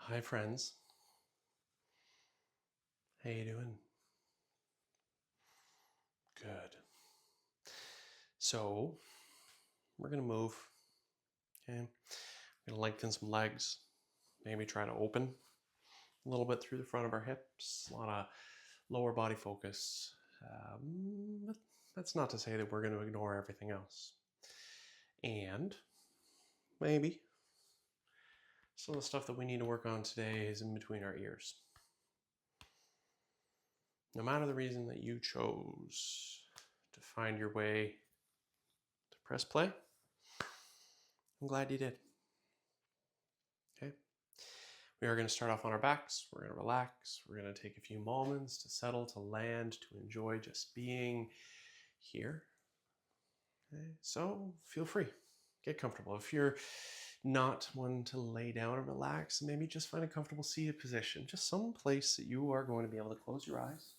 Hi, friends. How you doing? Good. So, we're going to move. Okay. We're going to lengthen some legs. Maybe try to open a little bit through the front of our hips. A lot of lower body focus. But that's not to say that we're going to ignore everything else. And maybe some of the stuff that we need to work on today is in between our ears. No matter the reason that you chose to find your way to press play, I'm glad you did. Okay. We are going to start off on our backs. We're going to relax. We're going to take a few moments to settle, to land, to enjoy just being here. Okay. So feel free. Get comfortable. If you're not one to lay down and relax, maybe just find a comfortable seated position. Just some place that you are going to be able to close your eyes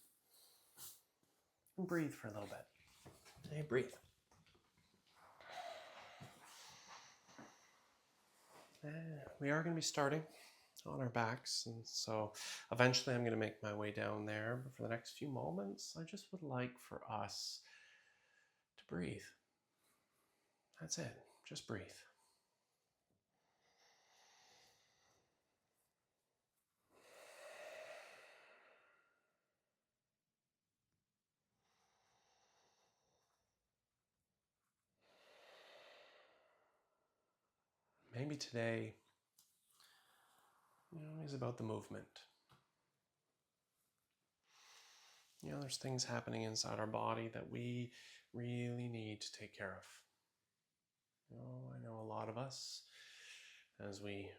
and breathe for a little bit. Okay, breathe. We are going to be starting on our backs, and so eventually I'm going to make my way down there, but for the next few moments I just would like for us to breathe. That's it. Just breathe. Maybe today is about the movement. There's things happening inside our body that we really need to take care of. I know a lot of us, as we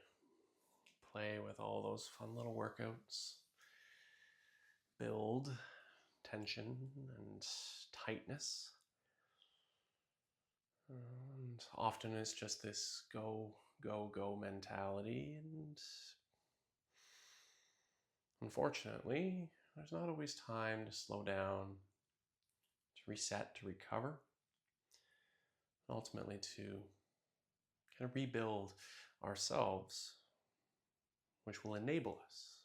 play with all those fun little workouts, build tension and tightness. And often it's just this go, go, go mentality. And unfortunately, there's not always time to slow down, to reset, to recover, and ultimately to kind of rebuild ourselves, which will enable us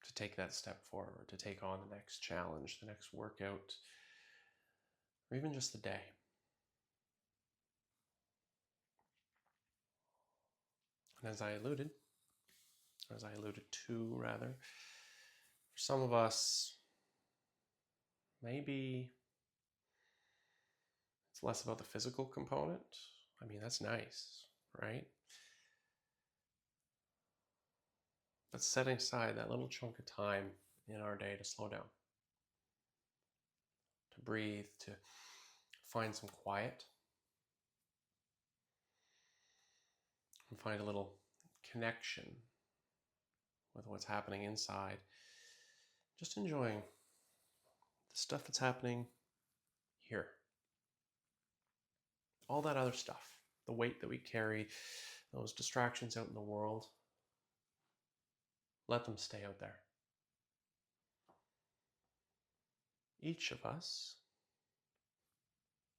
to take that step forward, to take on the next challenge, the next workout, or even just the day. And as I alluded to rather, for some of us, maybe it's less about the physical component. I mean, that's nice, right? But setting aside that little chunk of time in our day to slow down, to breathe, to find some quiet, and find a little connection with what's happening inside. Just enjoying the stuff that's happening here. All that other stuff, the weight that we carry, those distractions out in the world, let them stay out there. Each of us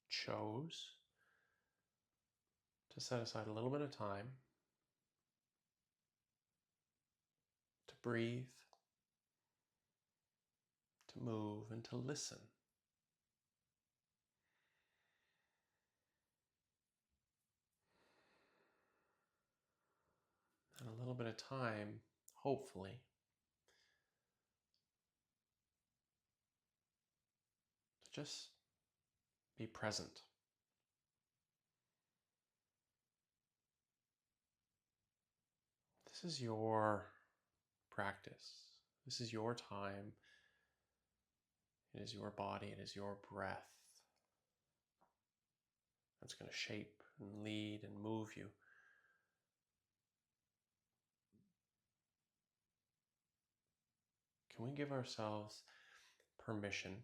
chose to set aside a little bit of time to breathe, to move, and to listen. And a little bit of time, hopefully, to just be present. This is your practice. This is your time. It is your body. It is your breath that's going to shape and lead and move you. Can we give ourselves permission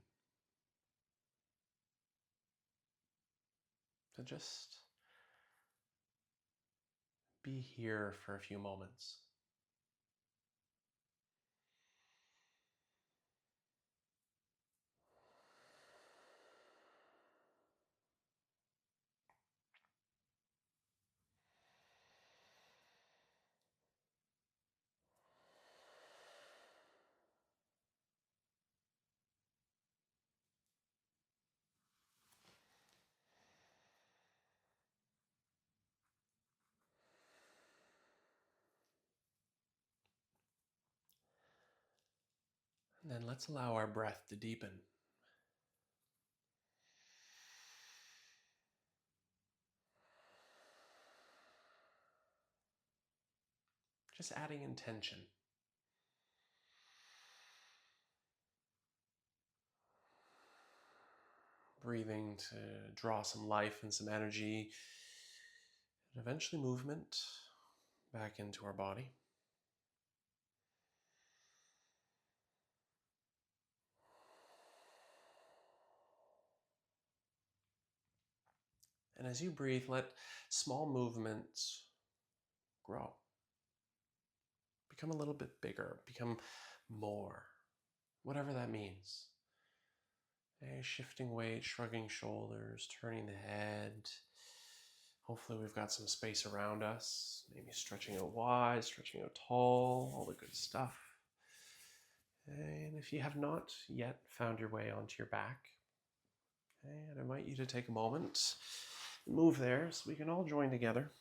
to just be here for a few moments? And then let's allow our breath to deepen. Just adding intention. Breathing to draw some life and some energy, and eventually movement back into our body. And as you breathe, let small movements grow. Become a little bit bigger, become more, whatever that means. Shifting weight, shrugging shoulders, turning the head. Hopefully we've got some space around us. Maybe stretching out wide, stretching out tall, all the good stuff. And if you have not yet found your way onto your back, I'd invite you to take a moment and move there so we can all join together.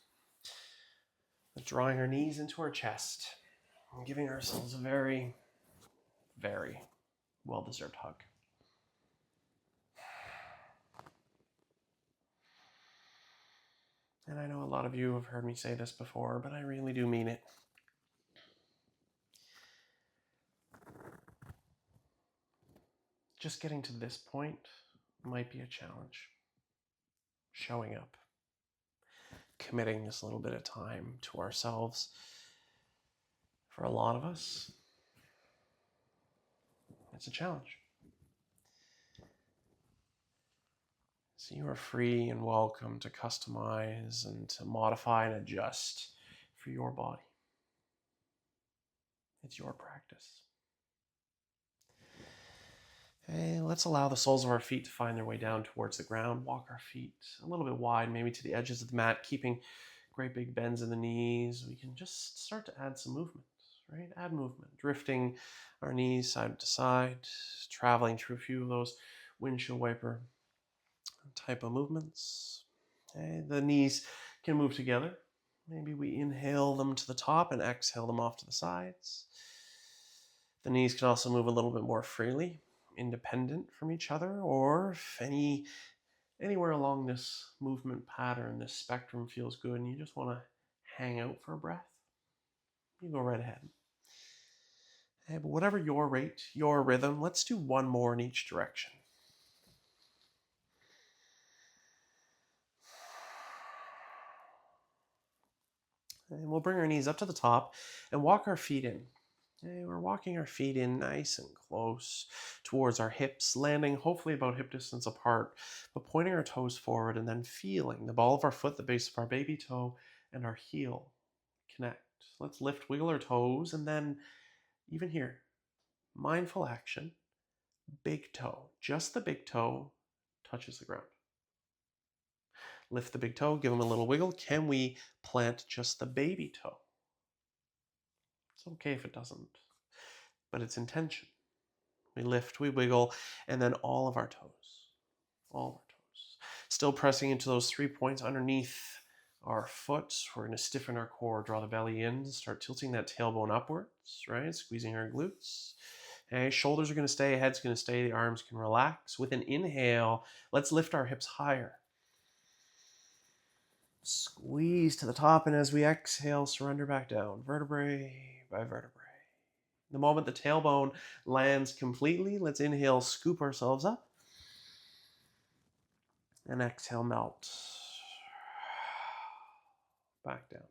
Drawing our knees into our chest and giving ourselves a very, very well-deserved hug. And I know a lot of you have heard me say this before, but I really do mean it. Just getting to this point might be a challenge. Showing up. Committing this little bit of time to ourselves. For a lot of us, it's a challenge. So you are free and welcome to customize and to modify and adjust for your body. It's your practice. Okay, let's allow the soles of our feet to find their way down towards the ground. Walk our feet a little bit wide, maybe to the edges of the mat, keeping great big bends in the knees. We can just start to add some movement, right? Add movement, drifting our knees side to side, traveling through a few of those windshield wiper type of movements. Okay, the knees can move together. Maybe we inhale them to the top and exhale them off to the sides. The knees can also move a little bit more freely, independent from each other, or if anywhere along this movement pattern, this spectrum feels good and you just want to hang out for a breath, you go right ahead. But whatever your rate, your rhythm, let's do one more in each direction. And we'll bring our knees up to the top and walk our feet in. We're walking our feet in nice and close towards our hips, landing hopefully about hip distance apart, but pointing our toes forward and then feeling the ball of our foot, the base of our baby toe, and our heel connect. Let's lift, wiggle our toes, and then even here, mindful action, big toe, just the big toe touches the ground. Lift the big toe, give them a little wiggle. Can we plant just the baby toe? It's okay if it doesn't, but it's intention. We lift, we wiggle, and then all of our toes. All of our toes. Still pressing into those 3 points underneath our foot. We're going to stiffen our core, draw the belly in, start tilting that tailbone upwards, right? Squeezing our glutes. Okay, shoulders are going to stay, head's going to stay, the arms can relax. With an inhale, let's lift our hips higher. Squeeze to the top, and as we exhale, surrender back down, vertebrae by vertebrae. The moment the tailbone lands completely, let's inhale, scoop ourselves up, and exhale, melt back down.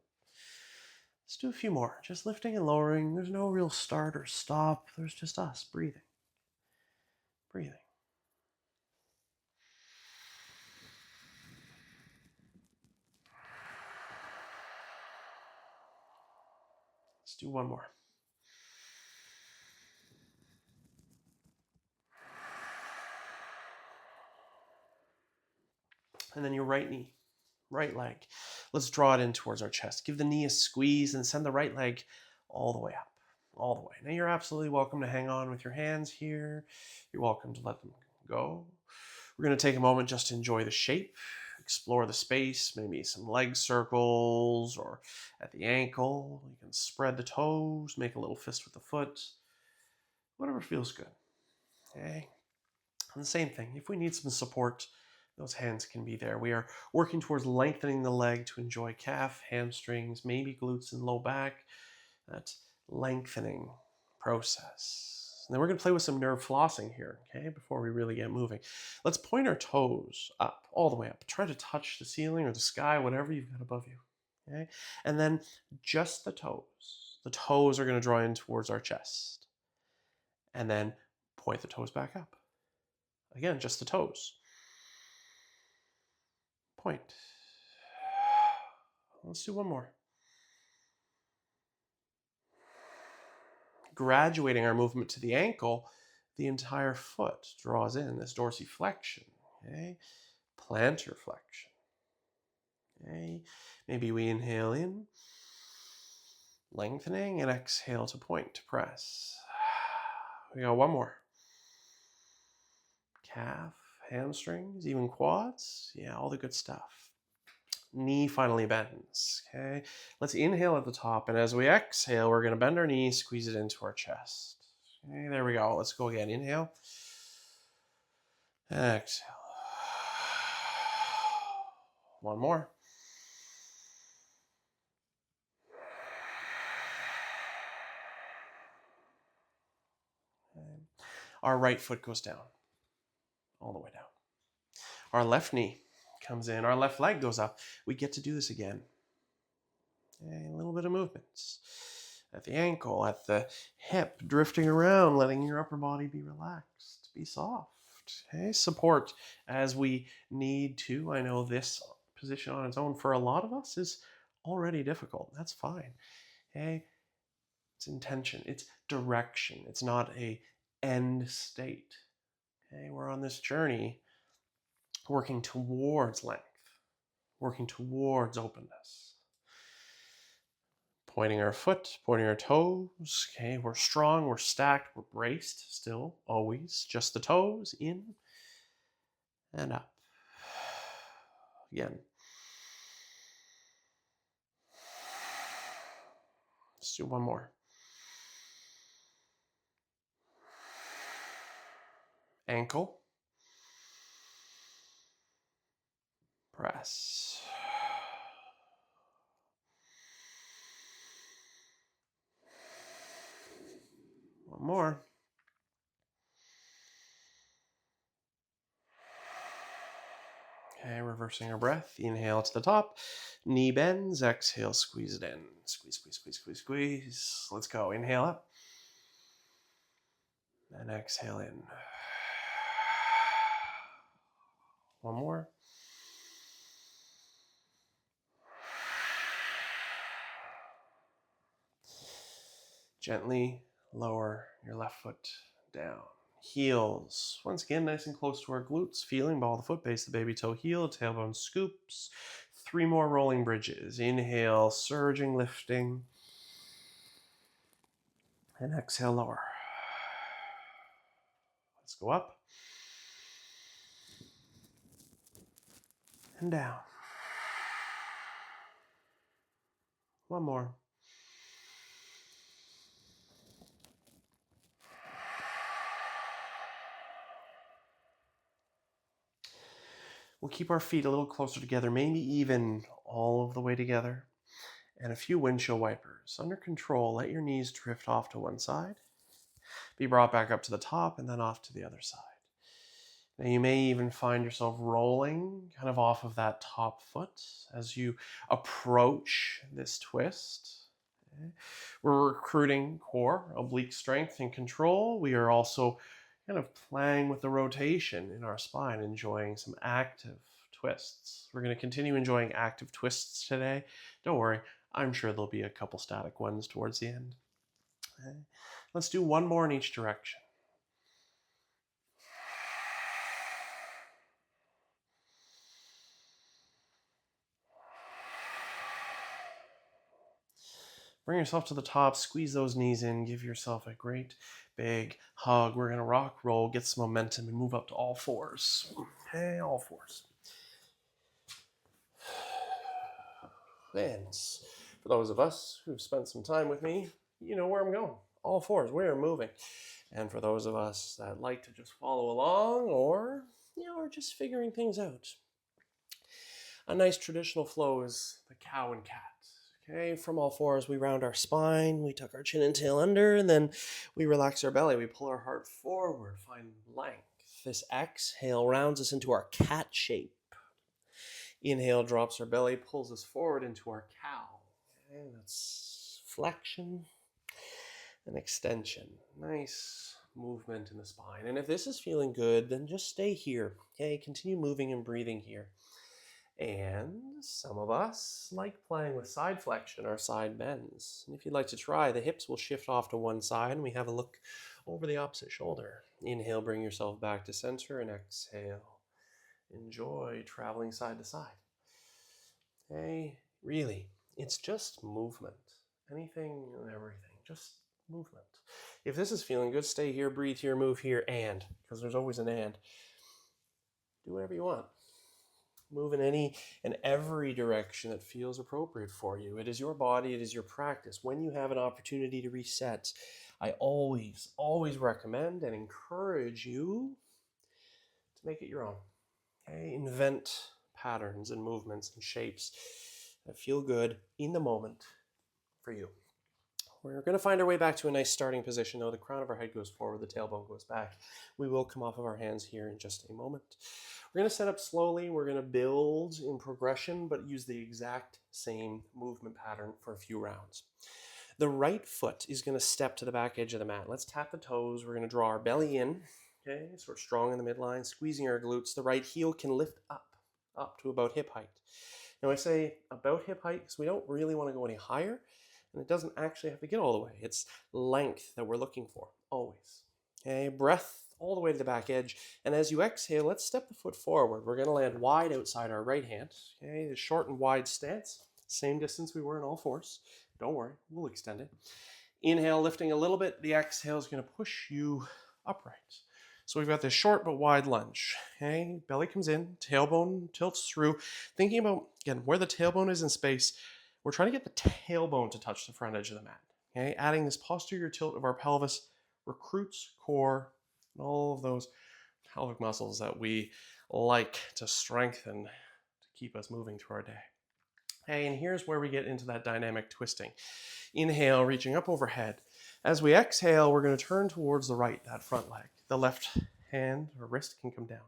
Let's do a few more, just lifting and lowering. There's no real start or stop. There's just us breathing. Breathing. Let's do one more. And then your right knee, right leg. Let's draw it in towards our chest. Give the knee a squeeze and send the right leg all the way up, all the way. Now you're absolutely welcome to hang on with your hands here. You're welcome to let them go. We're going to take a moment just to enjoy the shape, explore the space, maybe some leg circles or at the ankle. You can spread the toes, make a little fist with the foot. whatever feels good. Okay. And the same thing, if we need some support, those hands can be there. We are working towards lengthening the leg to enjoy calf, hamstrings, maybe glutes and low back. That lengthening process. And then we're going to play with some nerve flossing here, okay, before we really get moving. Let's point our toes up, all the way up. Try to touch the ceiling or the sky, whatever you've got above you, okay? And then just the toes. The toes are going to draw in towards our chest. And then point the toes back up. Again, just the toes. Point. Let's do one more. Graduating our movement to the ankle, the entire foot draws in this dorsiflexion, okay? Plantar flexion, okay? Maybe we inhale in, lengthening, and exhale to point, to press. We got one more. Calf, hamstrings, even quads. Yeah, all the good stuff. Knee finally bends, okay? Let's inhale at the top, and as we exhale, we're going to bend our knee, squeeze it into our chest. Okay, there we go. Let's go again. Inhale. Exhale. One more. Okay. Our right foot goes down, all the way down. Our left knee comes in. Our left leg goes up. We get to do this again. Okay, a little bit of movements at the ankle, at the hip, drifting around, letting your upper body be relaxed, be soft. Okay, support as we need to. I know this position on its own for a lot of us is already difficult. That's fine. Okay, it's intention, it's direction. It's not a end state. Okay, we're on this journey working towards length, working towards openness. Pointing our foot, pointing our toes. Okay, we're strong, we're stacked, we're braced still, always. Just the toes, in and up. Again. Let's do one more. Ankle. Press. One more. Okay, reversing our breath. Inhale to the top. Knee bends. Exhale, squeeze it in. Squeeze, squeeze, squeeze, squeeze, squeeze. Let's go. Inhale up. And exhale in. One more. Gently lower your left foot down. Heels, once again, nice and close to our glutes. Feeling ball of the foot, base the baby toe heel, tailbone scoops. 3 more rolling bridges. Inhale, surging, lifting. And exhale, lower. Let's go up. And down. One more. We'll keep our feet a little closer together, maybe even all of the way together. And a few windshield wipers. Under control, let your knees drift off to one side. Be brought back up to the top and then off to the other side. Now you may even find yourself rolling kind of off of that top foot as you approach this twist. Okay. We're recruiting core, oblique strength and control. We are also kind of playing with the rotation in our spine, enjoying some active twists. We're going to continue enjoying active twists today. Don't worry, I'm sure there'll be a couple static ones towards the end. Okay. Let's do one more in each direction. Bring yourself to the top, squeeze those knees in, give yourself a great big hug. We're going to rock, roll, get some momentum, and move up to all fours. Okay, all fours. And for those of us who've spent some time with me, you know where I'm going. all fours, we are moving. And for those of us that like to just follow along or, are just figuring things out, a nice traditional flow is the cow and cat. Okay, from all fours, we round our spine, we tuck our chin and tail under, and then we relax our belly. We pull our heart forward, find length. This exhale rounds us into our cat shape. Inhale drops our belly, pulls us forward into our cow. Okay, that's flexion and extension. Nice movement in the spine. And if this is feeling good, then just stay here. Okay, continue moving and breathing here. And some of us like playing with side flexion or side bends. And if you'd like to try, the hips will shift off to one side and we have a look over the opposite shoulder. Inhale, bring yourself back to center, and exhale. Enjoy traveling side to side. Okay, really, it's just movement. Anything and everything, just movement. If this is feeling good, stay here, breathe here, move here, and, because there's always an and. Do whatever you want. Move in any and every direction that feels appropriate for you. It is your body, it is your practice. When you have an opportunity to reset, I always recommend and encourage you to make it your own. Okay? Invent patterns and movements and shapes that feel good in the moment for you. We're going to find our way back to a nice starting position, though. The crown of our head goes forward, the tailbone goes back. We will come off of our hands here in just a moment. We're going to set up slowly. We're going to build in progression, but use the exact same movement pattern for a few rounds. The right foot is going to step to the back edge of the mat. Let's tap the toes. We're going to draw our belly in, okay, so we're strong in the midline, squeezing our glutes. The right heel can lift up to about hip height. Now I say about hip height because we don't really want to go any higher, and it doesn't actually have to get all the way. It's length that we're looking for, always. Okay, breath all the way to the back edge. And as you exhale, let's step the foot forward. We're going to land wide outside our right hand. Okay, the short and wide stance. Same distance we were in all fours. Don't worry, we'll extend it. Inhale, lifting a little bit. The exhale is going to push you upright. So we've got this short but wide lunge. Okay, belly comes in, tailbone tilts through. Thinking about, again, where the tailbone is in space, we're trying to get the tailbone to touch the front edge of the mat. Okay, adding this posterior tilt of our pelvis recruits core and all of those pelvic muscles that we like to strengthen to keep us moving through our day. Okay, and here's where we get into that dynamic twisting. Inhale, reaching up overhead. As we exhale, we're going to turn towards the right, that front leg. The left hand or wrist can come down.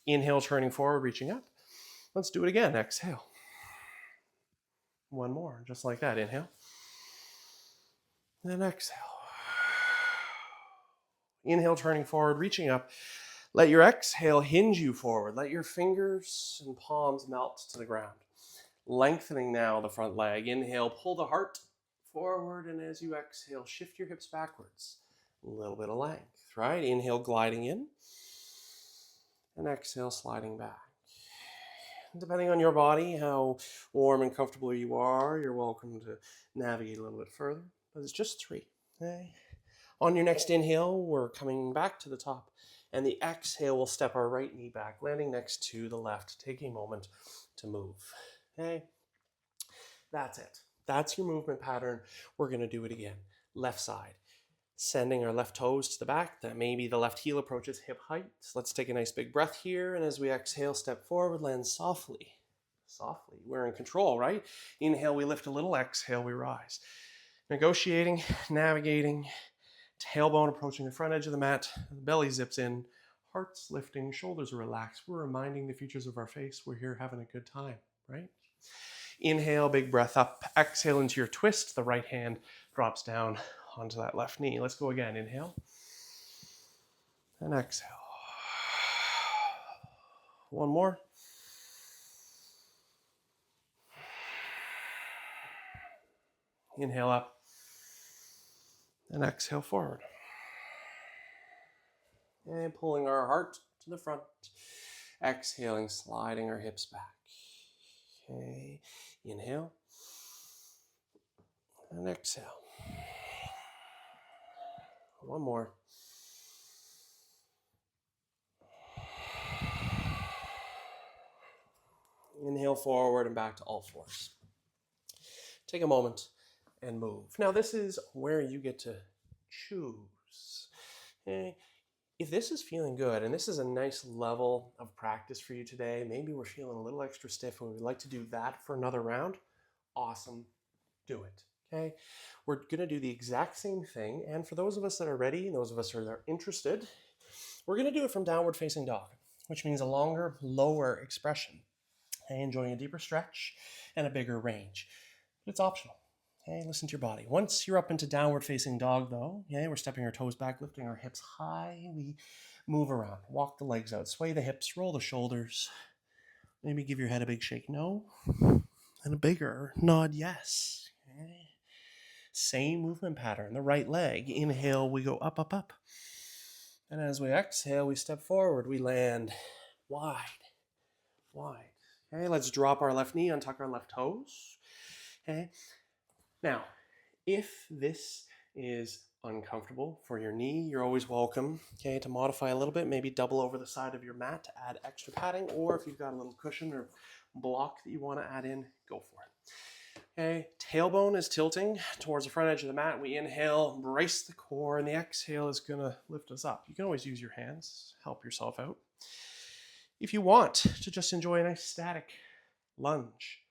Inhale, turning forward, reaching up. Let's do it again. Exhale. One more, just like that. Inhale. And exhale. Inhale, turning forward, reaching up. Let your exhale hinge you forward. Let your fingers and palms melt to the ground. Lengthening now the front leg. Inhale, pull the heart forward, and as you exhale, shift your hips backwards. A little bit of length, right? Inhale, gliding in, and exhale, sliding back. Depending on your body, how warm and comfortable you are, you're welcome to navigate a little bit further, but it's just 3. Okay? On your next inhale, we're coming back to the top, and the exhale will step our right knee back, landing next to the left. Take a moment to move. Okay? That's it. That's your movement pattern. We're going to do it again. Left side. Sending our left toes to the back. That maybe the left heel approaches hip height. So let's take a nice big breath here. And as we exhale, step forward, land softly. Softly. We're in control, right? Inhale, we lift a little. Exhale, we rise. Negotiating, navigating. Tailbone approaching the front edge of the mat. The belly zips in. Heart's lifting. Shoulders are relaxed. We're reminding the features of our face. We're here having a good time, right? Inhale, big breath up. Exhale into your twist. The right hand drops down onto that left knee. Let's go again. Inhale. And exhale. One more. Inhale up. And exhale forward. And pulling our heart to the front. Exhaling, sliding our hips back. Okay. Inhale. And exhale. One more. Inhale forward and back to all fours. Take a moment and move. Now this is where you get to choose. Okay. If this is feeling good and this is a nice level of practice for you today, maybe we're feeling a little extra stiff and we'd like to do that for another round, awesome, do it. Okay, we're gonna do the exact same thing, and for those of us that are ready, those of us that are interested, we're gonna do it from downward facing dog, which means a longer, lower expression. Okay, enjoying a deeper stretch and a bigger range. But it's optional. Okay, listen to your body. Once you're up into downward facing dog though, okay, we're stepping our toes back, lifting our hips high. We move around, walk the legs out, sway the hips, roll the shoulders. Maybe give your head a big shake, no. And a bigger nod, yes. Okay. Same movement pattern, the right leg. Inhale, we go up, up, up. And as we exhale, we step forward. We land wide, wide. Okay, let's drop our left knee, untuck our left toes. Okay. Now, if this is uncomfortable for your knee, you're always welcome, okay, to modify a little bit, maybe double over the side of your mat to add extra padding, or if you've got a little cushion or block that you want to add in, go for it. Okay, tailbone is tilting towards the front edge of the mat. We inhale, brace the core, and the exhale is going to lift us up. You can always use your hands, help yourself out. If you want to just enjoy a nice static lunge,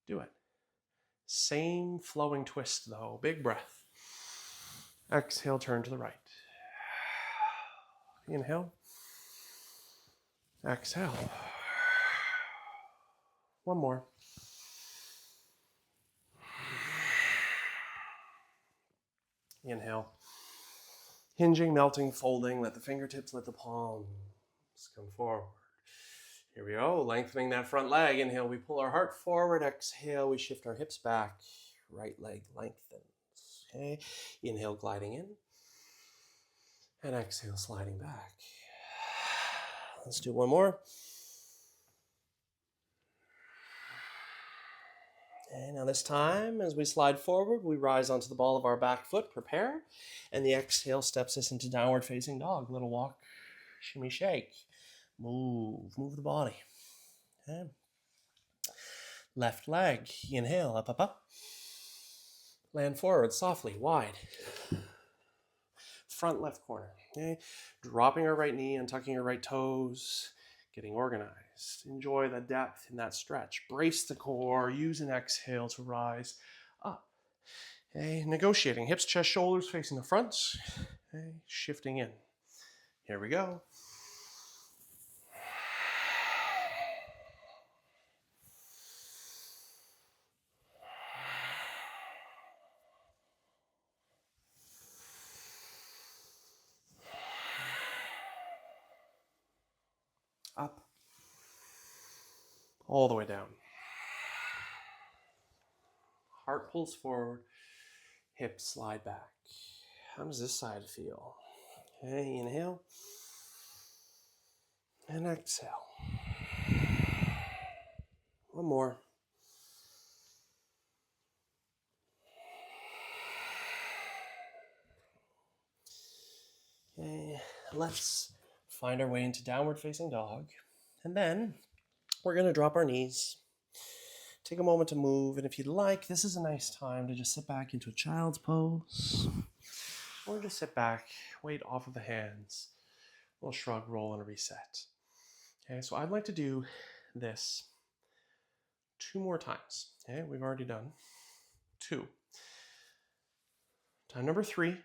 do it. Same flowing twist though, big breath. Exhale, turn to the right. Inhale. Exhale. One more. Inhale. Hinging, melting, folding. Let the fingertips, let the palms come forward. Here we go. Lengthening that front leg. Inhale, we pull our heart forward. Exhale, we shift our hips back. Right leg lengthens. Okay. Inhale, gliding in. And exhale, sliding back. Let's do one more. Okay, now this time, as we slide forward, we rise onto the ball of our back foot, prepare, and the exhale steps us into downward facing dog. Little walk, shimmy, shake. Move the body. Okay. Left leg, inhale, up, up, up. Land forward, softly, wide. Front left corner, okay. Dropping our right knee, untucking our right toes, getting organized. Enjoy the depth in that stretch. Brace the core, use an exhale to rise up. Okay, negotiating, hips, chest, shoulders facing the front. Okay, shifting in. Here we go. Up. All the way down. Heart pulls forward, hips slide back. How does this side feel? Okay, inhale. And exhale. One more. Okay, let's find our way into downward facing dog. And then we're going to drop our knees. Take a moment to move, and if you'd like, this is a nice time to just sit back into a child's pose. Or just sit back, weight off of the hands, a little shrug, roll, and a reset. Okay, so I'd like to do this 2 more times. Okay, we've already done 2. Time number 3,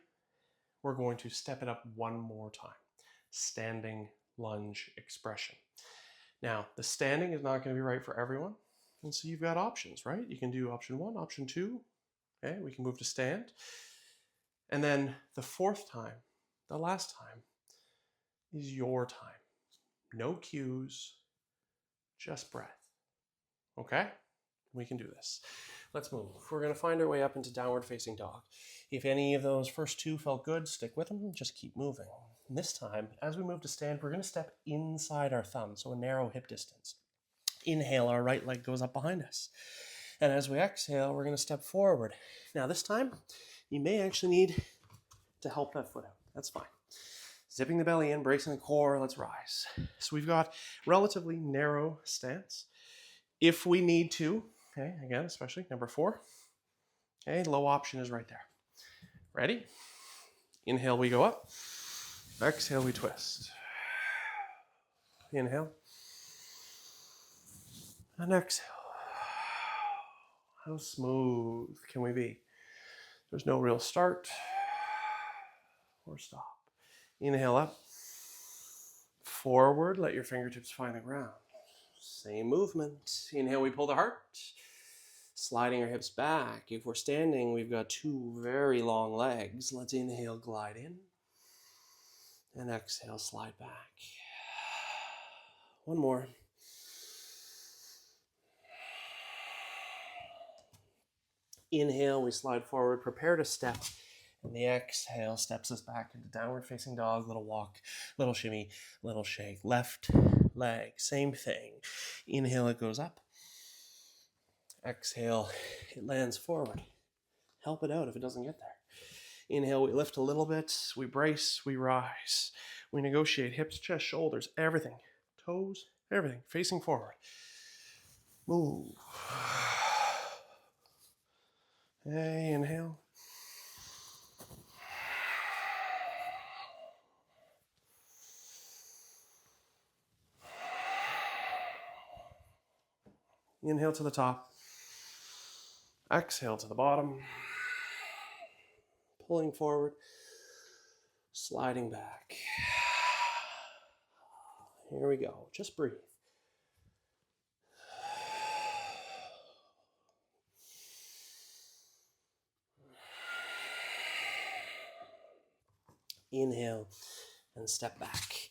we're going to step it up 1 more time. Standing lunge expression. Now, the standing is not going to be right for everyone. And so you've got options, right? You can do option 1, option 2. Okay, we can move to stand. And then the 4th time, the last time, is your time. No cues, just breath. Okay? We can do this. Let's move. We're going to find our way up into downward facing dog. If any of those first 2 felt good, stick with them. Just keep moving. And this time, as we move to stand, we're going to step inside our thumb, so a narrow hip distance. Inhale, our right leg goes up behind us. And as we exhale, we're going to step forward. Now this time, you may actually need to help that foot out. That's fine. Zipping the belly in, bracing the core, let's rise. So we've got relatively narrow stance. If we need to, okay, again, especially number 4, okay, low option is right there. Ready? Inhale, we go up. Exhale, we twist. Inhale. And exhale. How smooth can we be? There's no real start or stop. Inhale up. Forward, let your fingertips find the ground. Same movement. Inhale, we pull the heart. Sliding our hips back. If we're standing, we've got two very long legs. Let's inhale, glide in. And exhale, slide back. One more. Inhale, we slide forward, prepare to step. And the exhale steps us back into downward facing dog, little walk, little shimmy, little shake. Left leg, same thing. Inhale, it goes up. Exhale, it lands forward. Help it out if it doesn't get there. Inhale, we lift a little bit, we brace, we rise. We negotiate hips, chest, shoulders, everything. Toes, everything, facing forward. Move. Hey, inhale. Inhale to the top. Exhale to the bottom. Pulling forward. Sliding back. Here we go. Just breathe. Inhale and step back.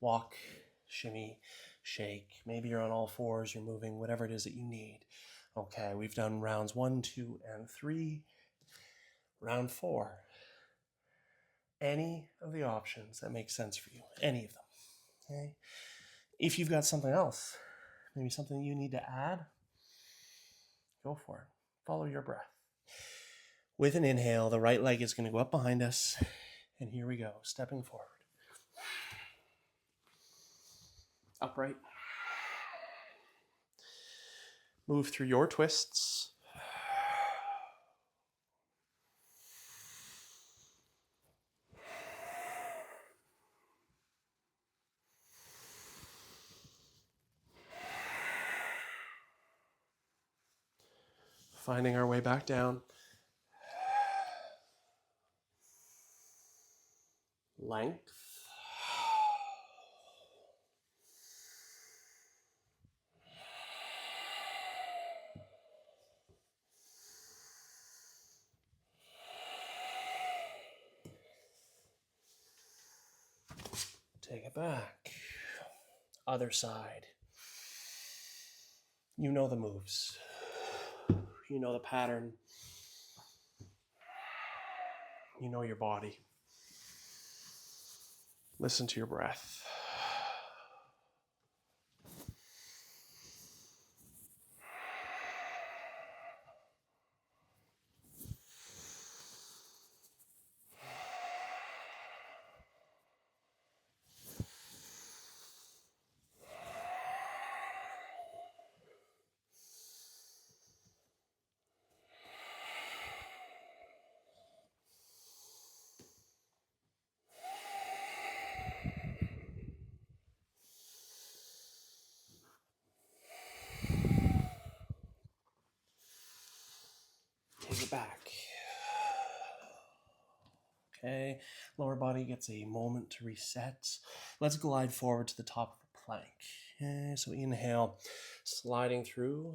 Walk, shimmy, shake. Maybe you're on all fours, you're moving, whatever it is that you need. Okay, we've done rounds 1, 2, and 3. Round 4. Any of the options that make sense for you, any of them. Okay? If you've got something else, maybe something you need to add, go for it. Follow your breath. With an inhale, the right leg is going to go up behind us. And here we go, stepping forward. Upright. Move through your twists. Finding our way back down. Length. Take it back. Other side. You know the moves. You know the pattern. You know your body. Listen to your breath. Take it back. Okay, lower body gets a moment to reset. Let's glide forward to the top of the plank. Okay, so inhale, sliding through.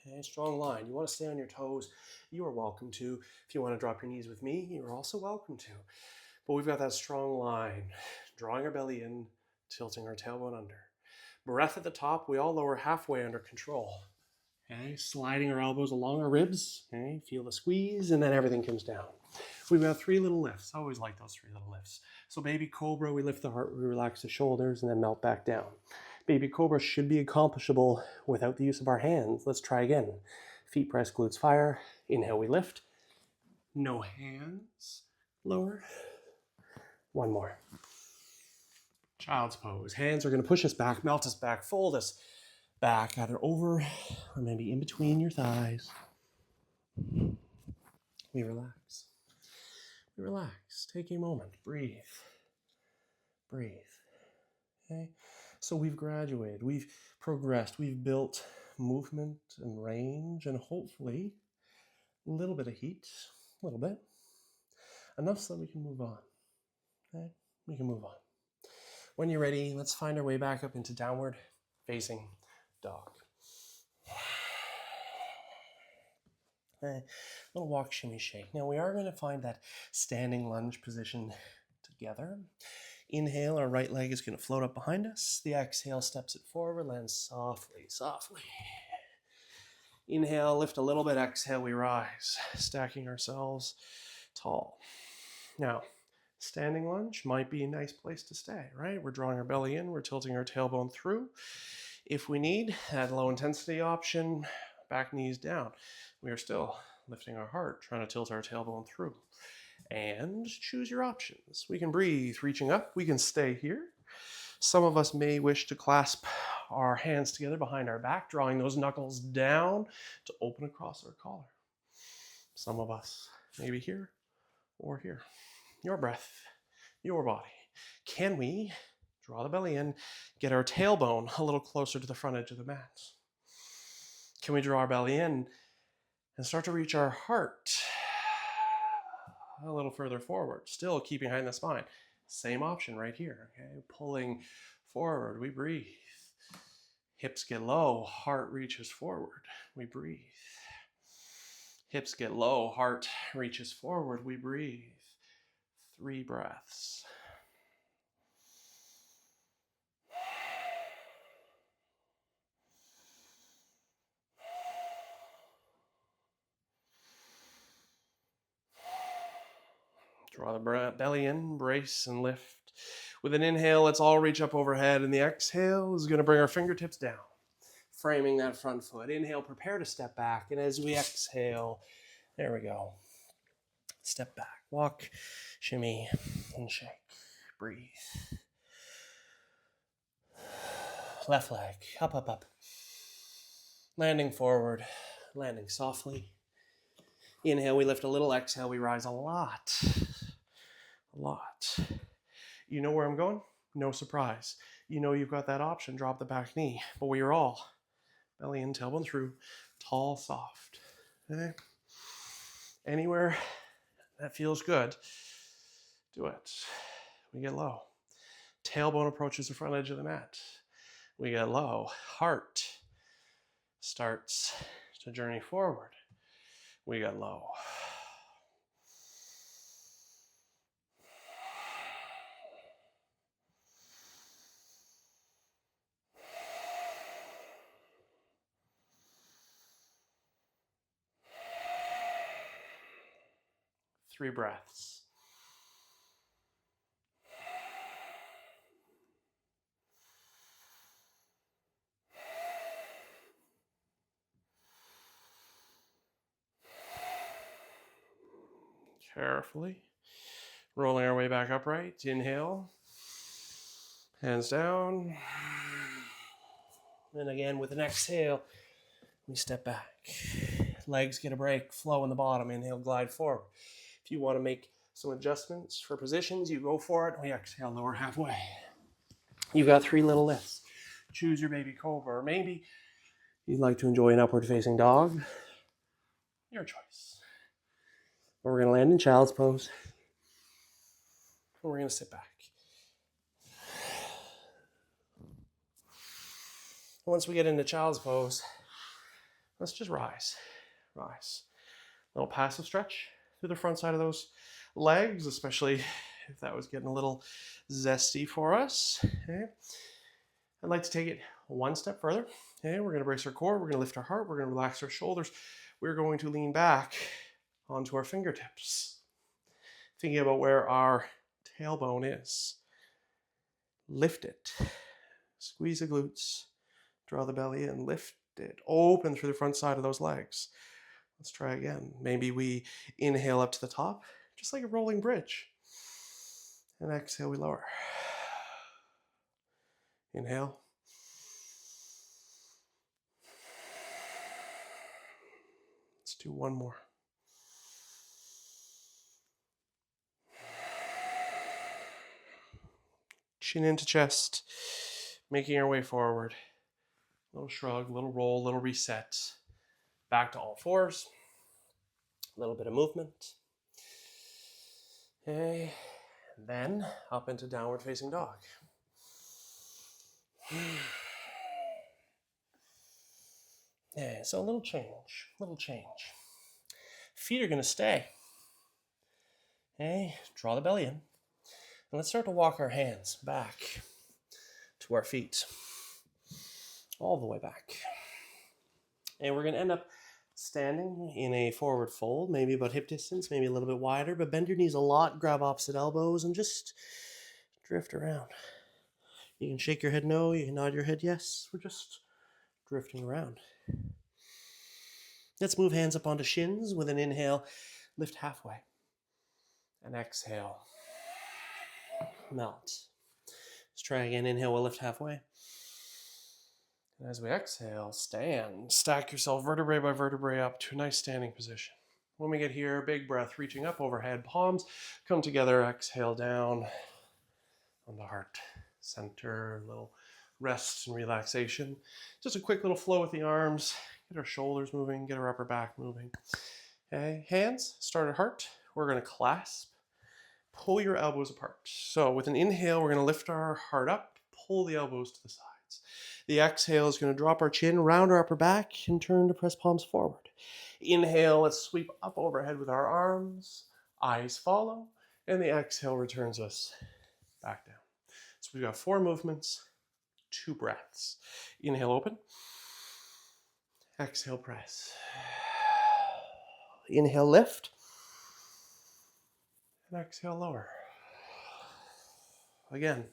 Okay, strong line. You want to stay on your toes, you are welcome to. If you want to drop your knees with me, you're also welcome to. But we've got that strong line, drawing our belly in, tilting our tailbone under. Breath at the top, we all lower halfway under control. Okay, sliding our elbows along our ribs. Okay, feel the squeeze, and then everything comes down. We've got 3 little lifts. I always like those 3 little lifts. So baby cobra, we lift the heart, we relax the shoulders, and then melt back down. Baby cobra should be accomplishable without the use of our hands. Let's try again. Feet press, glutes fire. Inhale, we lift. No hands. Lower. One more. Child's pose. Hands are going to push us back, melt us back, fold us back, either over or maybe in between your thighs. We relax. We relax. Take a moment. Breathe. Breathe. Okay? So we've graduated. We've progressed. We've built movement and range and hopefully a little bit of heat. A little bit. Enough so that we can move on. Okay? We can move on. When you're ready, let's find our way back up into downward facing dog. Okay. Little walk, shimmy, shake. Now we are going to find that standing lunge position together. Inhale, our right leg is going to float up behind us. The exhale steps it forward, lands softly, softly. Inhale, lift a little bit. Exhale, we rise, stacking ourselves tall. Now, standing lunge might be a nice place to stay, right? We're drawing our belly in, we're tilting our tailbone through. If we need that low intensity option, back knees down. We are still lifting our heart, trying to tilt our tailbone through. And choose your options. We can breathe, reaching up. We can stay here. Some of us may wish to clasp our hands together behind our back, drawing those knuckles down to open across our collar. Some of us may be here or here. Your breath, your body. Can we draw the belly in, get our tailbone a little closer to the front edge of the mat? Can we draw our belly in and start to reach our heart a little further forward, still keeping behind the spine? Same option right here, okay? Pulling forward, we breathe. Hips get low, heart reaches forward, we breathe. Hips get low, heart reaches forward, we breathe. 3 breaths. Draw the belly in, brace and lift. With an inhale, let's all reach up overhead, and the exhale is going to bring our fingertips down, framing that front foot. Inhale, prepare to step back, and as we exhale, there we go. Step back, walk, shimmy, and shake. Breathe. Left leg, up, up, up. Landing forward, landing softly. Inhale, we lift a little. Exhale, we rise a lot. A lot. You know where I'm going? No surprise. You know you've got that option. Drop the back knee. But we are all belly in, tailbone through, tall, soft. Okay? Anywhere that feels good, do it. We get low. Tailbone approaches the front edge of the mat. We get low. Heart starts to journey forward. We get low. Three breaths. Carefully. Rolling our way back upright. Inhale. Hands down. And again, with an exhale, we step back. Legs get a break. Flow in the bottom. Inhale, glide forward. If you want to make some adjustments for positions, you go for it. We exhale, lower halfway. You've got 3 little lifts. Choose your baby cobra. Or maybe you'd like to enjoy an upward facing dog. Your choice. But we're going to land in child's pose. And we're going to sit back. Once we get into child's pose, let's just rise. Rise. A little passive stretch through the front side of those legs, especially if that was getting a little zesty for us. Okay. I'd like to take it one step further. Okay. We're going to brace our core. We're going to lift our heart. We're going to relax our shoulders. We're going to lean back onto our fingertips, thinking about where our tailbone is. Lift it. Squeeze the glutes. Draw the belly in. Lift it. Open through the front side of those legs. Let's try again. Maybe we inhale up to the top, just like a rolling bridge. And exhale, we lower. Inhale. Let's do one more. Chin into chest, making our way forward. Little shrug, little roll, little reset. Back to all fours. A little bit of movement. Okay. And then up into downward facing dog. Yeah, so a little change. Feet are going to stay. Okay, draw the belly in. And let's start to walk our hands back to our feet. All the way back. And we're going to end up standing in a forward fold, maybe about hip distance, maybe a little bit wider, but bend your knees a lot, grab opposite elbows, and just drift around. You can shake your head no, you can nod your head yes. We're just drifting around. Let's move hands up onto shins with an inhale, lift halfway. And exhale, melt. Let's try again, inhale, we'll lift halfway. And as we exhale, stand. Stack yourself vertebrae by vertebrae up to a nice standing position. When we get here, big breath, reaching up overhead, palms come together, exhale down on the heart center, a little rest and relaxation. Just a quick little flow with the arms, get our shoulders moving, get our upper back moving. Okay, hands start at heart. We're going to clasp, pull your elbows apart. So with an inhale, we're going to lift our heart up, pull the elbows to the sides. The exhale is going to drop our chin, round our upper back, and turn to press palms forward. Inhale, let's sweep up overhead with our arms, eyes follow, and the exhale returns us back down. So we've got 4 movements, 2 breaths. Inhale, open. Exhale, press. Inhale, lift. And exhale, lower. Again.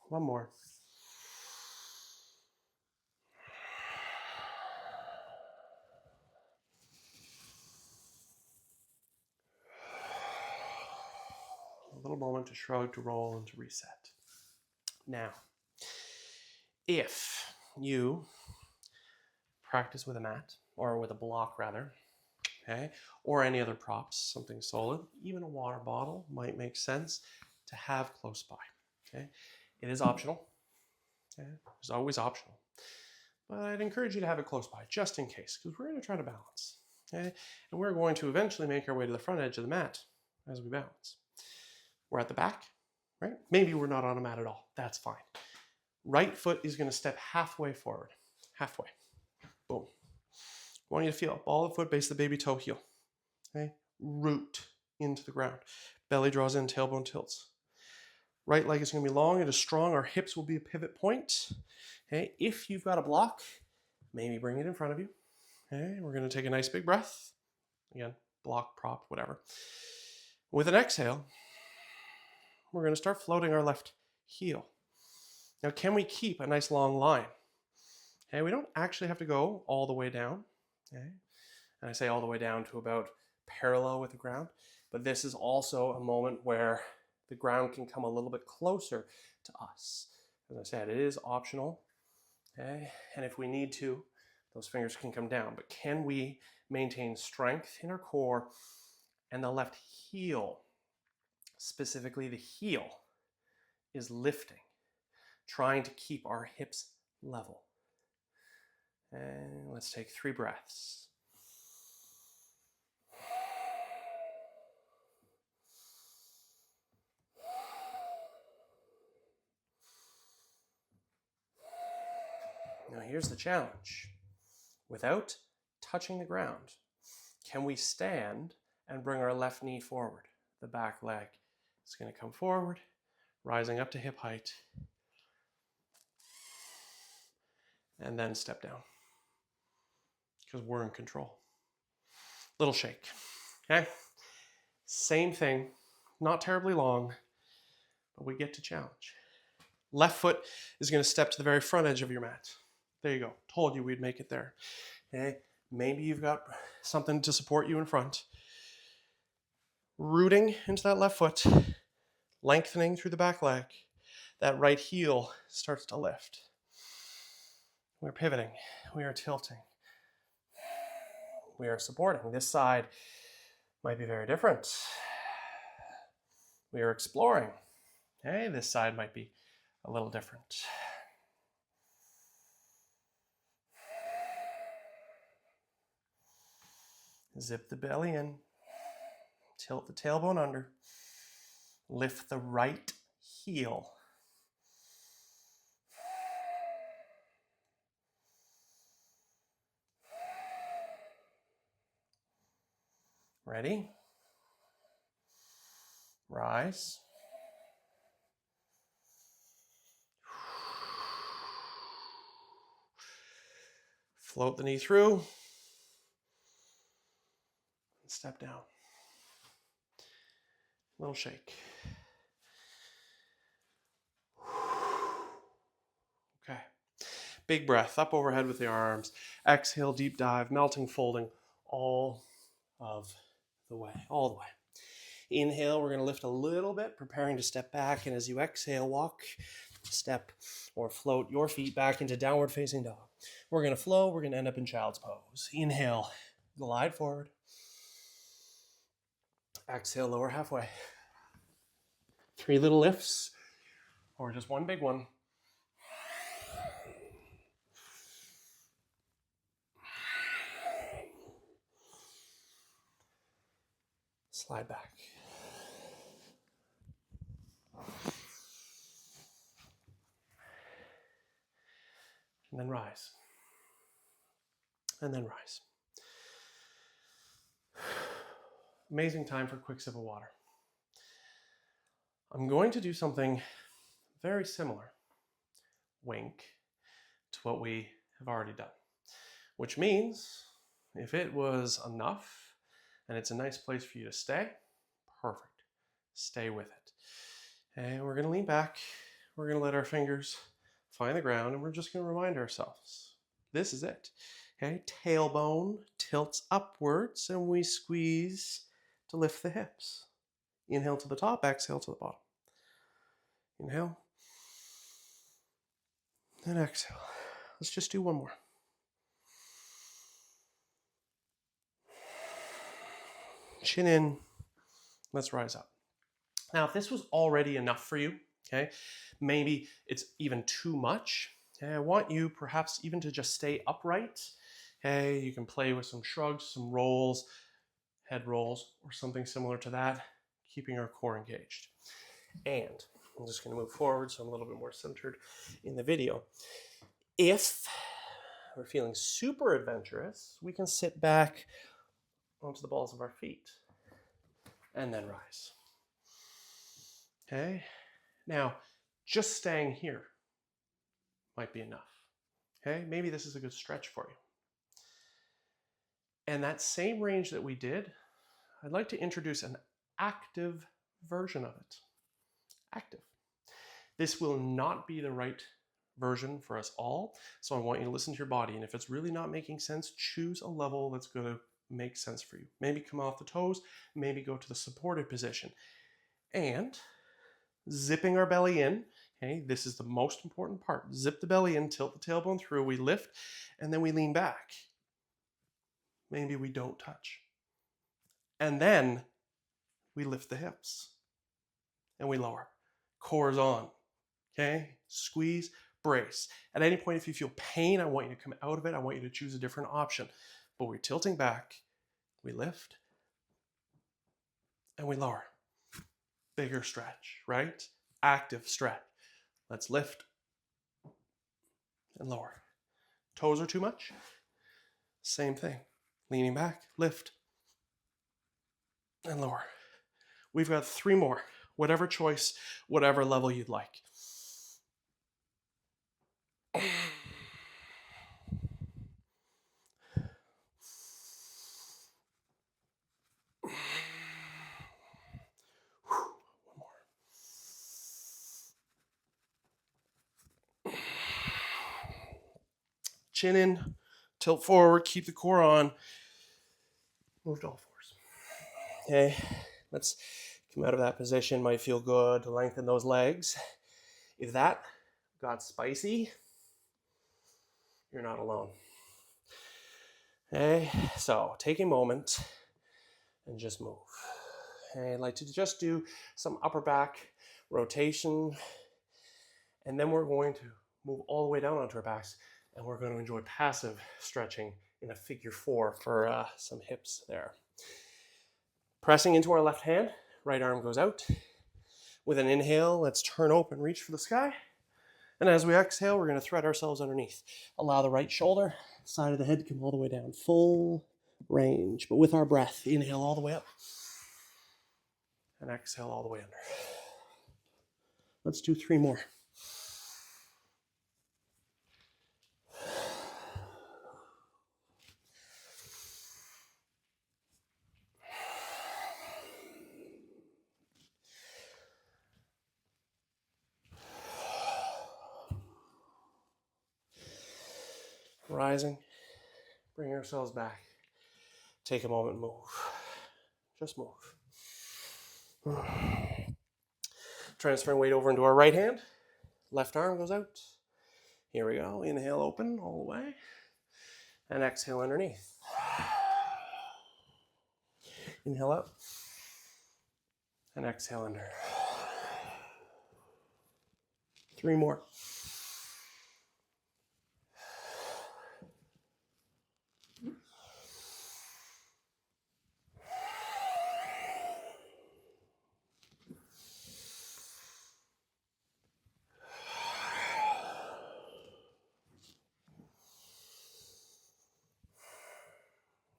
One more. A little moment to shrug, to roll, and to reset. Now, if you practice with a mat, or with a block rather, okay, or any other props, something solid, even a water bottle might make sense to have close by. Okay, it is optional. Okay? It's always optional, but I'd encourage you to have it close by just in case, because we're going to try to balance. Okay, and we're going to eventually make our way to the front edge of the mat as we balance. We're at the back, right? Maybe we're not on a mat at all. That's fine. Right foot is going to step halfway forward. Halfway. Boom. I want you to feel ball of foot, base of the baby toe, heel. Okay? Root into the ground. Belly draws in, tailbone tilts. Right leg is going to be long. It is strong. Our hips will be a pivot point. Okay? If you've got a block, maybe bring it in front of you. Okay? We're going to take a nice big breath. Again, block, prop, whatever. With an exhale, we're going to start floating our left heel. Now, can we keep a nice long line? Okay, we don't actually have to go all the way down. Okay, and I say all the way down to about parallel with the ground, but this is also a moment where the ground can come a little bit closer to us. As I said, it is optional. Okay, and if we need to, those fingers can come down. But can we maintain strength in our core and the left heel? Specifically, the heel is lifting, trying to keep our hips level. And let's take 3 breaths. Now here's the challenge. Without touching the ground, can we stand and bring our left knee forward? The back leg is going to come forward, rising up to hip height, and then step down, because we're in control. Little shake. Okay? Same thing, not terribly long, but we get to challenge. Left foot is going to step to the very front edge of your mat. There you go. Told you we'd make it there. Okay? Maybe you've got something to support you in front. Rooting into that left foot, lengthening through the back leg. That right heel starts to lift. We're pivoting. We are tilting. We are supporting. This side might be very different. We are exploring. Okay, this side might be a little different. Zip the belly in. Tilt the tailbone under. Lift the right heel. Ready? Rise. Float the knee through. And step down. Little shake. Okay. Big breath, up overhead with the arms. Exhale, deep dive, melting, folding, all of the way, all the way. Inhale, we're going to lift a little bit, preparing to step back. And as you exhale, walk, step, or float your feet back into downward facing dog. We're going to flow. We're going to end up in child's pose. Inhale, glide forward. Exhale, lower halfway. 3 little lifts, or just one big one. Slide back. And then rise. And then rise. Amazing time for a quick sip of water. I'm going to do something very similar, wink, to what we have already done. Which means, if it was enough, and it's a nice place for you to stay, perfect. Stay with it. And we're going to lean back. We're going to let our fingers find the ground, and we're just going to remind ourselves, this is it. Okay, tailbone tilts upwards, and we squeeze to lift the hips. Inhale to the top, exhale to the bottom. Inhale, and exhale. Let's just do one more. Chin in, let's rise up. Now, if this was already enough for you, okay, maybe it's even too much, okay, I want you perhaps even to just stay upright. Okay, you can play with some shrugs, some rolls, head rolls, or something similar to that, keeping our core engaged. And I'm just going to move forward so I'm a little bit more centered in the video. If we're feeling super adventurous, we can sit back onto the balls of our feet and then rise. Okay, now just staying here might be enough. Okay, maybe this is a good stretch for you. And that same range that we did, I'd like to introduce an active version of it. Active. This will not be the right version for us all, so I want you to listen to your body, and if it's really not making sense, choose a level that's going to make sense for you. Maybe come off the toes, maybe go to the supported position. And zipping our belly in, okay, this is the most important part. Zip the belly in, tilt the tailbone through, we lift, and then we lean back. Maybe we don't touch. And then we lift the hips and we lower. Core's on. Okay? Squeeze, brace. At any point, if you feel pain, I want you to come out of it. I want you to choose a different option. But we're tilting back, we lift, and we lower. Bigger stretch, right? Active stretch. Let's lift and lower. Toes are too much? Same thing. Leaning back, lift, and lower. We've got 3 more. Whatever choice, whatever level you'd like. One more. Chin in, tilt forward, keep the core on. Move to all fours. Okay, let's come out of that position. Might feel good to lengthen those legs. If that got spicy, you're not alone. Okay, so take a moment and just move. Okay, I'd like to just do some upper back rotation, and then we're going to move all the way down onto our backs, and we're going to enjoy passive stretching in a figure 4 for some hips there. Pressing into our left hand, right arm goes out. With an inhale, let's turn open, reach for the sky. And as we exhale, we're going to thread ourselves underneath. Allow the right shoulder, side of the head to come all the way down. Full range, but with our breath. Inhale all the way up. And exhale all the way under. Let's do 3 more. Rising, bring ourselves back. Take a moment, move. Just move. Transferring weight over into our right hand. Left arm goes out. Here we go. Inhale, open all the way. And exhale underneath. Inhale up. And exhale under. 3 more.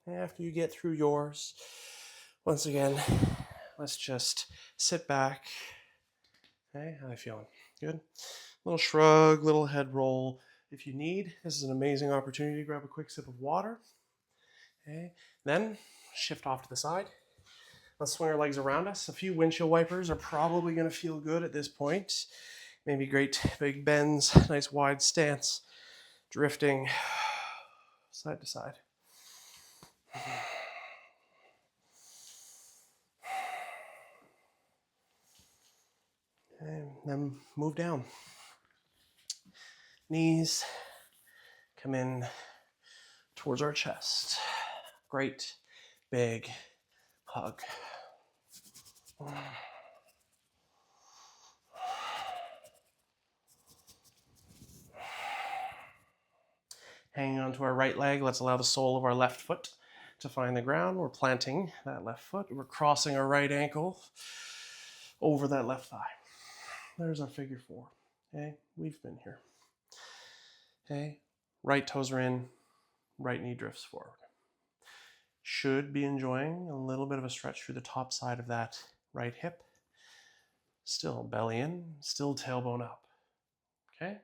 After you get through yours, once again, let's just sit back. Okay, how are you feeling? Good? Little shrug, little head roll. If you need, this is an amazing opportunity to grab a quick sip of water. Okay, then shift off to the side. Let's swing our legs around us. A few windshield wipers are probably going to feel good at this point. Maybe great big bends, nice wide stance, drifting side to side. And then move down. Knees come in towards our chest. Great big hug. Hanging onto our right leg, let's allow the sole of our left foot to find the ground. We're planting that left foot. We're crossing our right ankle over that left thigh. There's our figure 4. Okay, we've been here. Okay, right toes are in, right knee drifts forward. Should be enjoying a little bit of a stretch through the top side of that right hip. Still belly in, still tailbone up. Okay,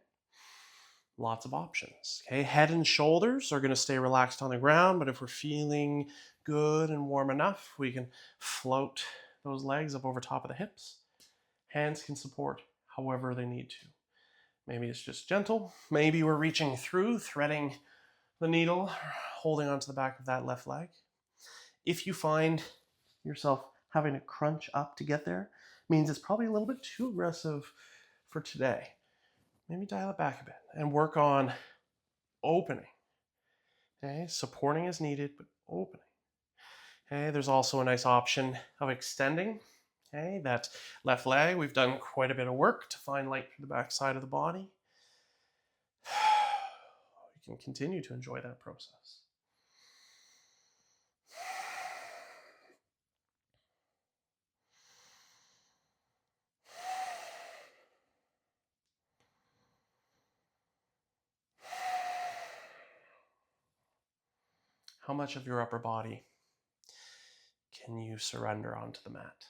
lots of options. Okay, head and shoulders are going to stay relaxed on the ground, but if we're feeling good and warm enough, we can float those legs up over top of the hips. Hands can support however they need to. Maybe it's just gentle. Maybe we're reaching through, threading the needle, holding onto the back of that left leg. If you find yourself having to crunch up to get there, means it's probably a little bit too aggressive for today. Maybe dial it back a bit and work on opening. Okay, supporting as needed, but opening. Okay, there's also a nice option of extending. Okay, that left leg, we've done quite a bit of work to find light through the back side of the body. You can continue to enjoy that process. How much of your upper body can you surrender onto the mat?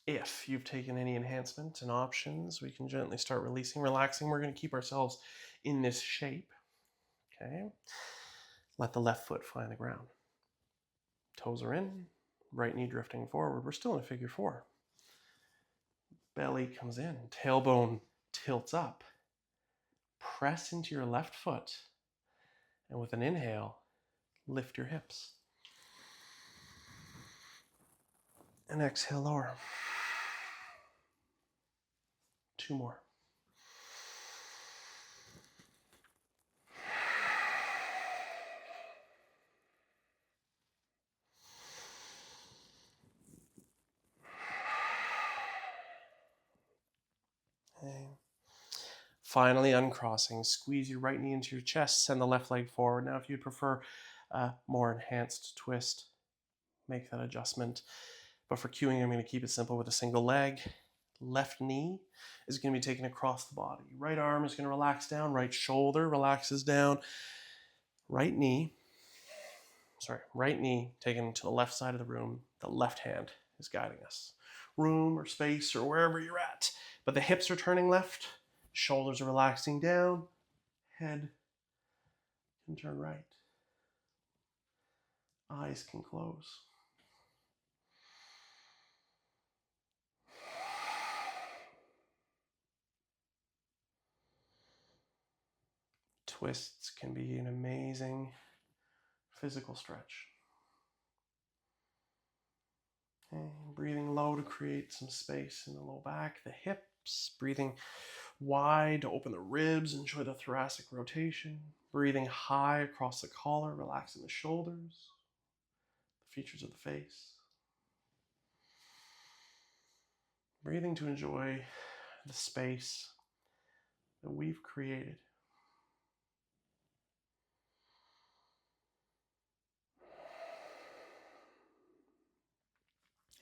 If you've taken any enhancement and options, we can gently start releasing, relaxing. We're going to keep ourselves in this shape. Okay. Let the left foot find the ground. Toes are in, right knee drifting forward. We're still in a figure 4. Belly comes in, tailbone tilts up. Press into your left foot, and with an inhale, lift your hips. And exhale, lower. 2 more. Okay. Finally, uncrossing. Squeeze your right knee into your chest. Send the left leg forward. Now, if you'd prefer a more enhanced twist, make that adjustment. But for cueing, I'm going to keep it simple with a single leg. Left knee is going to be taken across the body. Right arm is going to relax down. Right shoulder relaxes down. Right knee taken to the left side of the room. The left hand is guiding us. Room or space or wherever you're at. But the hips are turning left. Shoulders are relaxing down. Head can turn right. Eyes can close. Twists can be an amazing physical stretch. And breathing low to create some space in the low back, the hips. Breathing wide to open the ribs, enjoy the thoracic rotation. Breathing high across the collar, relaxing the shoulders, the features of the face. Breathing to enjoy the space that we've created.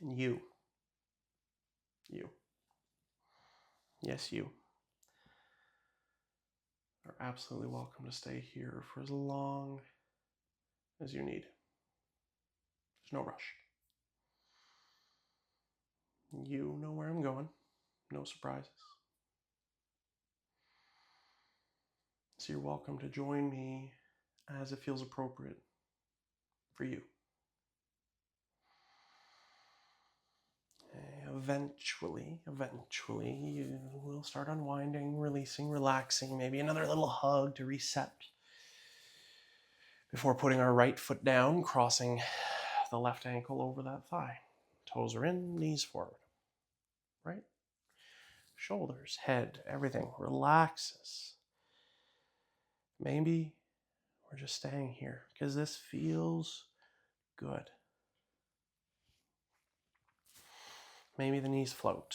And you, yes, you are absolutely welcome to stay here for as long as you need. There's no rush. You know where I'm going. No surprises. So you're welcome to join me as it feels appropriate for you. Eventually, you will start unwinding, releasing, relaxing, maybe another little hug to reset before putting our right foot down, crossing the left ankle over that thigh. Toes are in, knees forward. Right? Shoulders, head, everything relaxes. Maybe we're just staying here because this feels good. Maybe the knees float.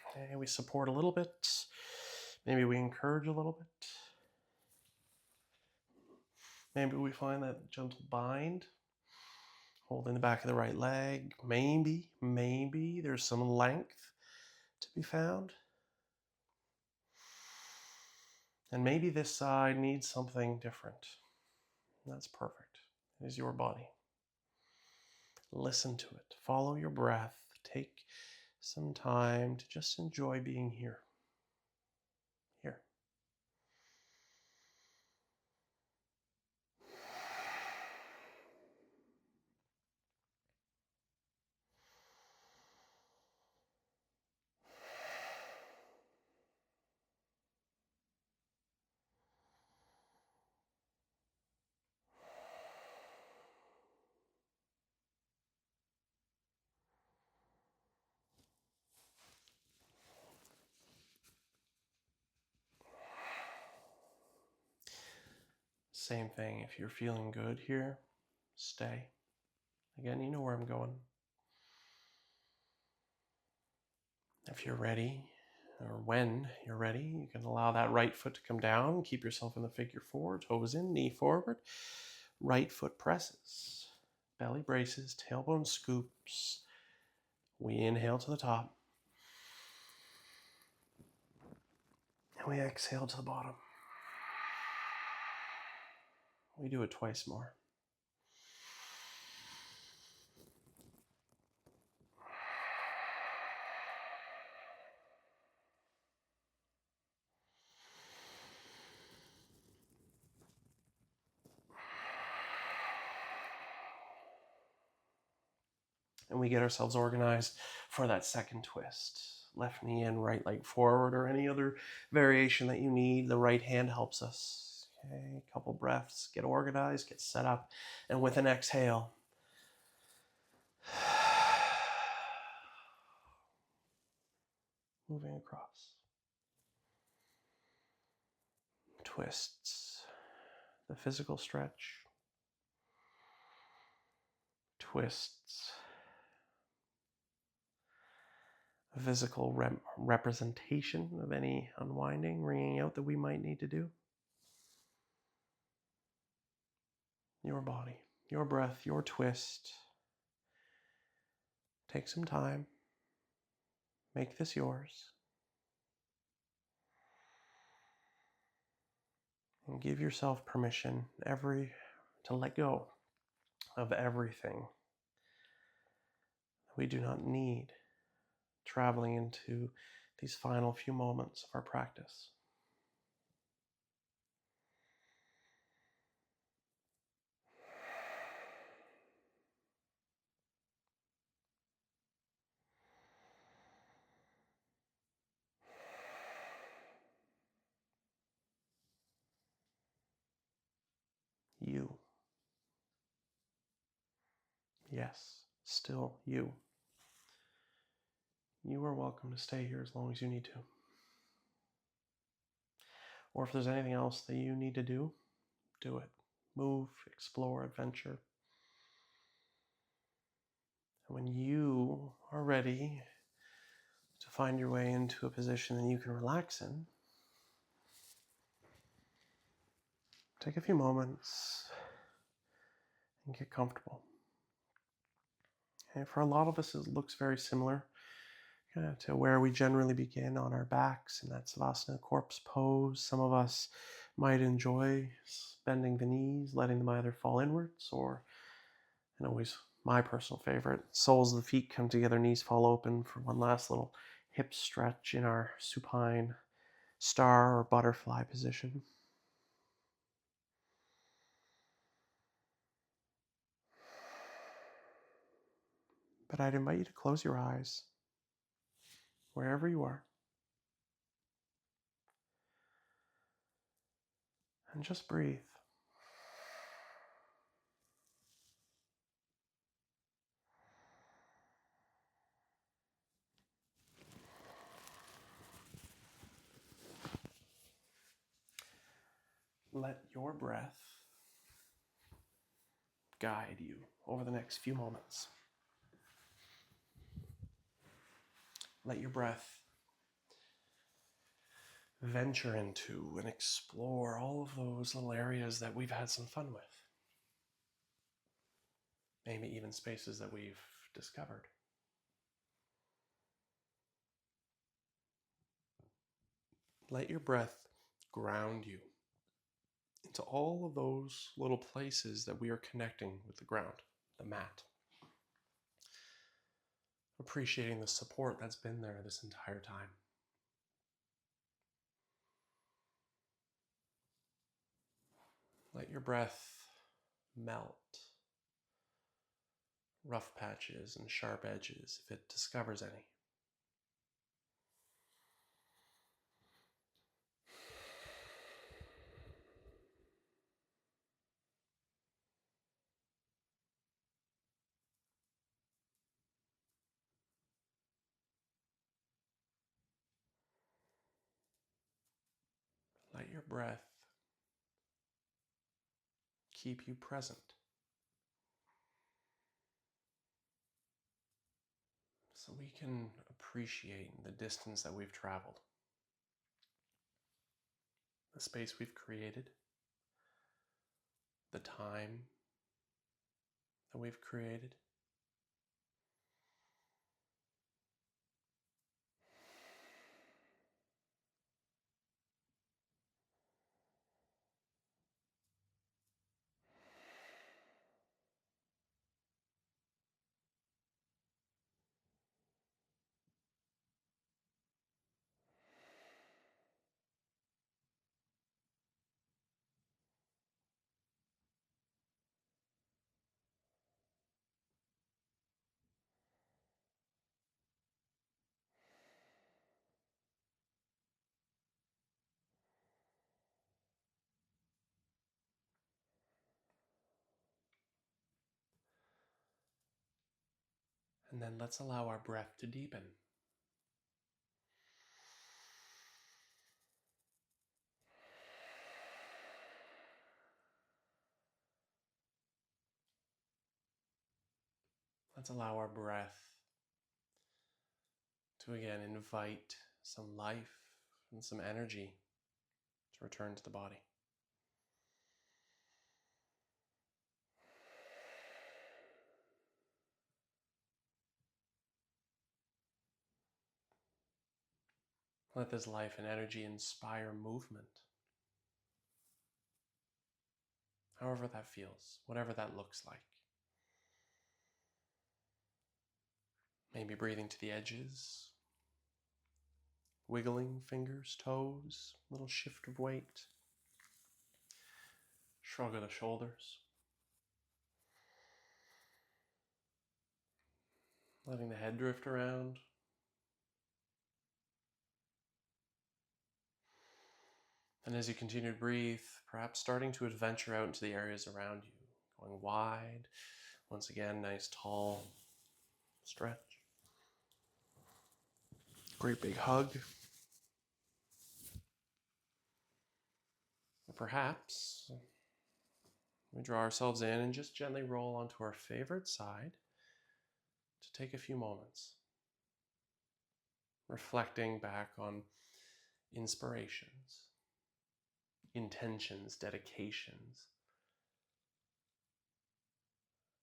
Okay, we support a little bit. Maybe we encourage a little bit. Maybe we find that gentle bind, holding the back of the right leg. Maybe there's some length to be found. And maybe this side needs something different. That's perfect. It is your body. Listen to it. Follow your breath. Take some time to just enjoy being here. Here. Same thing. If you're feeling good here, stay. Again, you know where I'm going. If you're ready, or when you're ready, you can allow that right foot to come down. Keep yourself in the figure four, toes in, knee forward. Right foot presses. Belly braces, tailbone scoops. We inhale to the top. And we exhale to the bottom. We do it twice more. And we get ourselves organized for that second twist. Left knee in, right leg forward, or any other variation that you need. The right hand helps us. Okay, a couple breaths, get organized, get set up, and with an exhale, moving across. Twists, the physical stretch. Twists, a physical representation of any unwinding, wringing out that we might need to do. Your body, your breath, your twist. Take some time. Make this yours. And give yourself permission to let go of everything that we do not need traveling into these final few moments of our practice. You. Yes, still you. You are welcome to stay here as long as you need to. Or if there's anything else that you need to do, do it. Move, explore, adventure. And when you are ready to find your way into a position that you can relax in, take a few moments and get comfortable. And for a lot of us, it looks very similar to where we generally begin on our backs in that Savasana corpse pose. Some of us might enjoy bending the knees, letting them either fall inwards or, and always my personal favorite, soles of the feet come together, knees fall open for one last little hip stretch in our supine star or butterfly position. But I'd invite you to close your eyes wherever you are and just breathe. Let your breath guide you over the next few moments. Let your breath venture into and explore all of those little areas that we've had some fun with. Maybe even spaces that we've discovered. Let your breath ground you into all of those little places that we are connecting with the ground, the mat. Appreciating the support that's been there this entire time. Let your breath melt rough patches and sharp edges if it discovers any. Let your breath keep you present so we can appreciate the distance that we've traveled, the space we've created, the time that we've created. And then let's allow our breath to deepen. let's allow our breath to again invite some life and some energy to return to the body. Let this life and energy inspire movement. However that feels, whatever that looks like. Maybe breathing to the edges, wiggling fingers, toes, little shift of weight, shrug of the shoulders. Letting the head drift around. And as you continue to breathe, perhaps starting to adventure out into the areas around you, going wide. Once again, nice tall stretch. Great big hug. Or perhaps we draw ourselves in and just gently roll onto our favorite side to take a few moments, reflecting back on inspirations, intentions, dedications,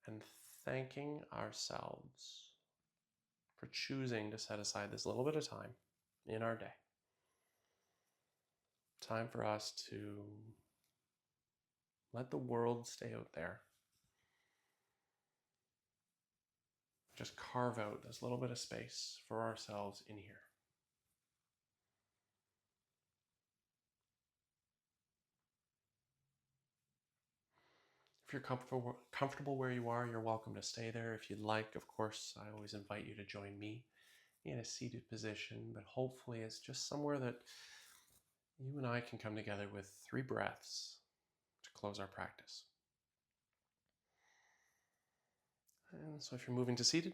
and thanking ourselves for choosing to set aside this little bit of time in our day. Time for us to let the world stay out there. Just carve out this little bit of space for ourselves in here. If you're comfortable where you are, you're welcome to stay there. If you'd like, of course, I always invite you to join me in a seated position, but hopefully it's just somewhere that you and I can come together with 3 breaths to close our practice. And so if you're moving to seated,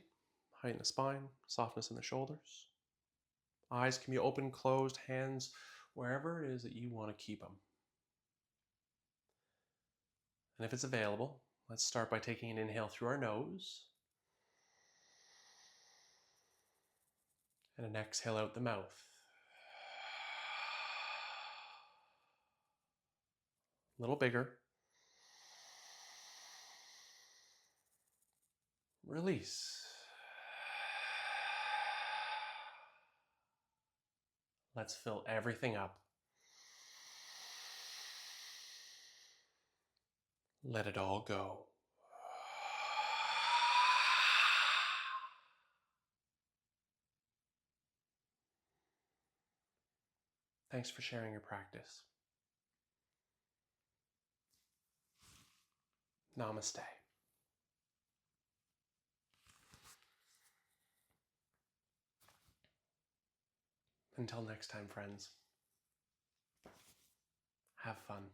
height in the spine, softness in the shoulders. Eyes can be open, closed, hands wherever it is that you want to keep them. And if it's available, let's start by taking an inhale through our nose and an exhale out the mouth. A little bigger. Release. Let's fill everything up. Let it all go. Thanks for sharing your practice. Namaste. Until next time, friends. Have fun.